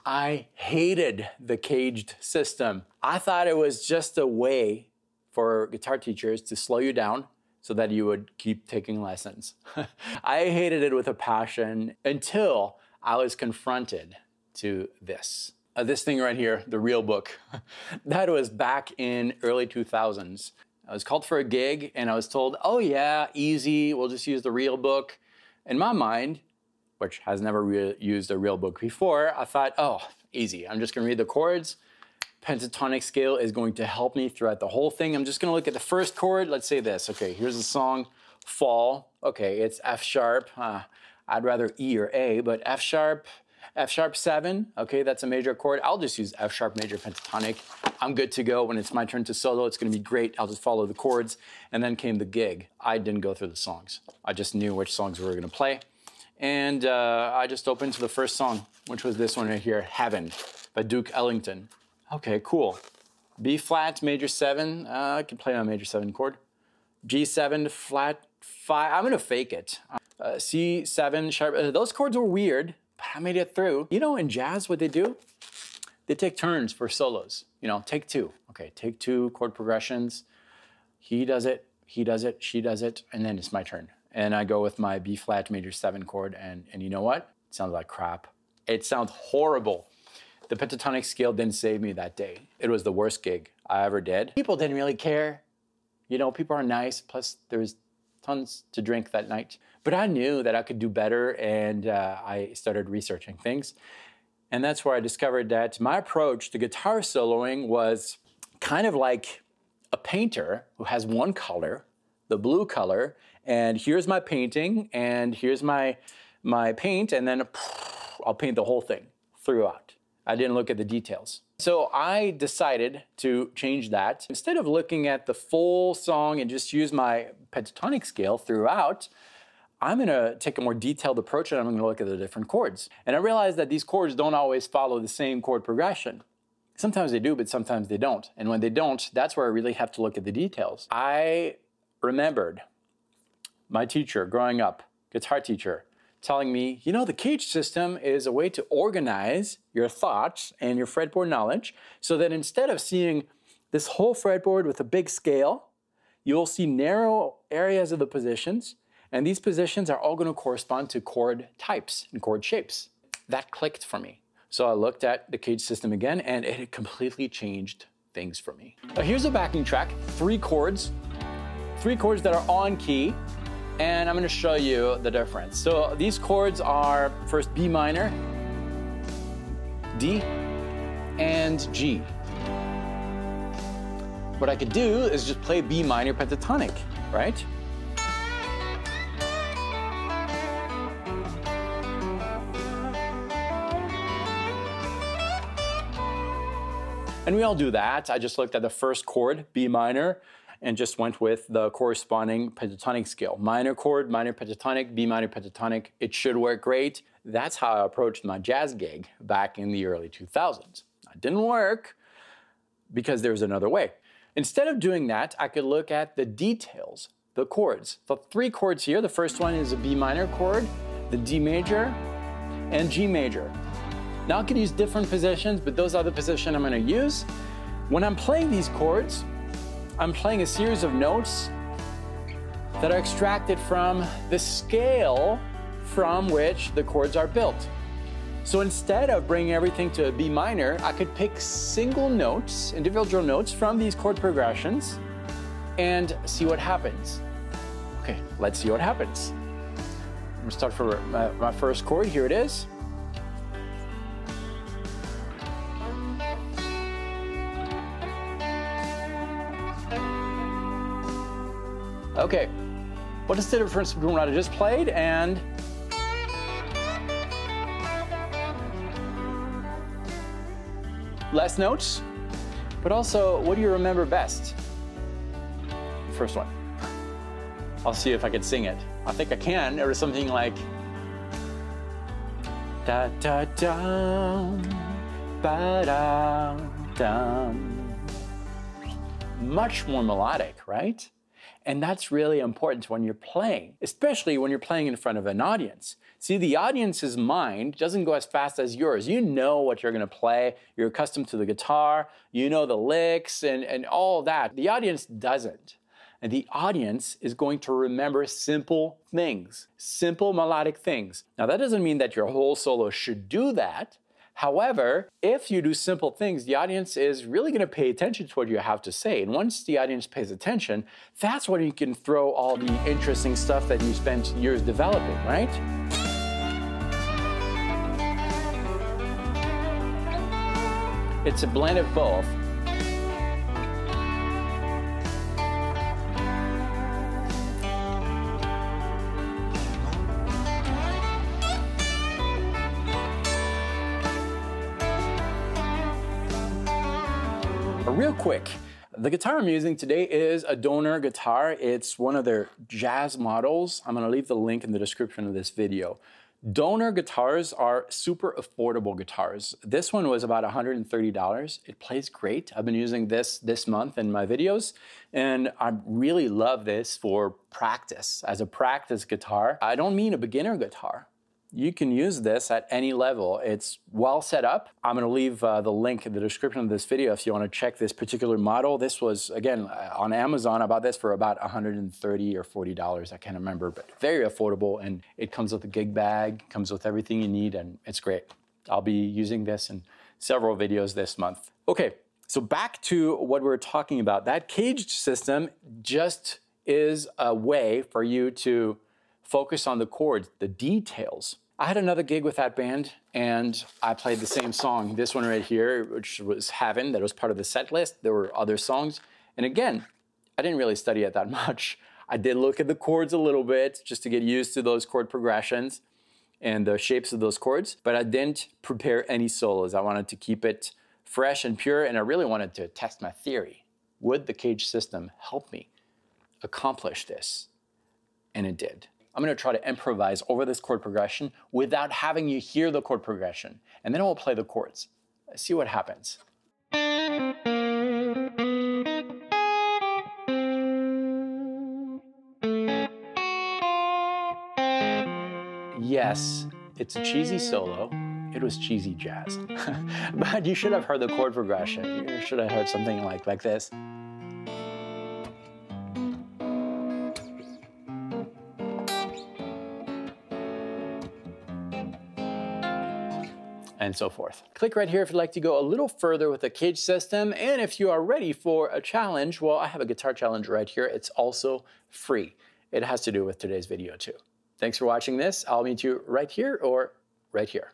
I hated the CAGED system. I thought it was just a way for guitar teachers to slow you down so that you would keep taking lessons. I hated it with a passion until I was confronted to this. This thing right here, the real book. That was back in early 2000s. I was called for a gig and I was told, oh yeah, easy, we'll just use the real book. In my mind, which has never used a real book before, I thought, oh, easy. I'm just gonna read the chords. Pentatonic scale is going to help me throughout the whole thing. I'm just gonna look at the first chord. Let's say this. Okay, here's the song, Fall. Okay, it's F sharp. I'd rather E or A, but F sharp 7. Okay, that's a major chord. I'll just use F sharp major pentatonic. I'm good to go. When it's my turn to solo, it's gonna be great. I'll just follow the chords. And then came the gig. I didn't go through the songs. I just knew which songs we were gonna play. And I just opened to the first song, which was this one right here, Heaven, by Duke Ellington. Okay, cool. B flat, major 7. I can play on a major 7 chord. G7, flat 5. I'm gonna fake it. C7, sharp. Those chords were weird, but I made it through. You know, in jazz, what they do? They take turns for solos. You know, take 2. Okay, take 2 chord progressions. He does it, she does it, and then it's my turn. And I go with my B flat major 7 chord, and you know what? It sounds like crap. It sounds horrible. The pentatonic scale didn't save me that day. It was the worst gig I ever did. People didn't really care. You know, people are nice, plus there was tons to drink that night. But I knew that I could do better, and I started researching things. And that's where I discovered that my approach to guitar soloing was kind of like a painter who has one color, the blue color, and here's my painting, and here's my paint, and then I'll paint the whole thing throughout. I didn't look at the details. So I decided to change that. Instead of looking at the full song and just use my pentatonic scale throughout, I'm gonna take a more detailed approach and I'm gonna look at the different chords. And I realized that these chords don't always follow the same chord progression. Sometimes they do, but sometimes they don't. And when they don't, that's where I really have to look at the details. I remembered my teacher growing up, guitar teacher, telling me, you know, the CAGED system is a way to organize your thoughts and your fretboard knowledge so that instead of seeing this whole fretboard with a big scale, you'll see narrow areas of the positions, and these positions are all going to correspond to chord types and chord shapes. That clicked for me. So I looked at the CAGED system again, and it completely changed things for me. Now here's a backing track, 3 chords that are on key, and I'm gonna show you the difference. So these chords are first B minor, D, and G. What I could do is just play B minor pentatonic, right? And we all do that. I just looked at the first chord, B minor, and just went with the corresponding pentatonic scale. Minor chord, minor pentatonic, B minor pentatonic. It should work great. That's how I approached my jazz gig back in the early 2000s. It didn't work because there's another way. Instead of doing that, I could look at the details, the chords. The 3 chords here, the first one is a B minor chord, the D major, and G major. Now I could use different positions, but those are the positions I'm gonna use. When I'm playing these chords, I'm playing a series of notes that are extracted from the scale from which the chords are built. So instead of bringing everything to a B minor, I could pick single notes, individual notes from these chord progressions and see what happens. Okay, let's see what happens. I'm gonna start for my first chord. Here it is. Okay, what is the difference between what I just played and less notes? But also, what do you remember best? First one. I'll see if I can sing it. I think I can. Or something like da da da ba da dum. Much more melodic, right? And that's really important when you're playing, especially when you're playing in front of an audience, See, the audience's mind doesn't go as fast as yours. You know what you're gonna play, you're accustomed to the guitar, you know the licks and all that. The audience doesn't. And the audience is going to remember simple things, simple melodic things. Now that doesn't mean that your whole solo should do that. However, if you do simple things, the audience is really gonna pay attention to what you have to say. And once the audience pays attention, that's when you can throw all the interesting stuff that you spent years developing, right? It's a blend of both. Real quick, the guitar I'm using today is a donor guitar. It's one of their jazz models. I'm gonna leave the link in the description of this video. Donor guitars are super affordable guitars. This one was about $130. It plays great. I've been using this month in my videos, and I really love this for practice. As a practice guitar, I don't mean a beginner guitar. You can use this at any level. It's well set up. I'm gonna leave the link in the description of this video if you wanna check this particular model. This was, again, on Amazon. I bought this for about $130 or $40, I can't remember, but very affordable, and it comes with a gig bag, comes with everything you need, and it's great. I'll be using this in several videos this month. Okay, so back to what we were talking about. That caged system just is a way for you to focus on the chords, the details. I had another gig with that band and I played the same song, this one right here, which was Heaven, that was part of the set list. There were other songs. And again, I didn't really study it that much. I did look at the chords a little bit just to get used to those chord progressions and the shapes of those chords, but I didn't prepare any solos. I wanted to keep it fresh and pure, and I really wanted to test my theory. Would the caged system help me accomplish this? And it did. I'm gonna try to improvise over this chord progression without having you hear the chord progression. And then I will play the chords. Let's see what happens. Yes, it's a cheesy solo. It was cheesy jazz. But you should have heard the chord progression. You should have heard something like this. And so forth. Click right here if you'd like to go a little further with the cage system, and if you are ready for a challenge, well, I have a guitar challenge right here. It's also free. It has to do with today's video too. Thanks for watching this. I'll meet you right here or right here.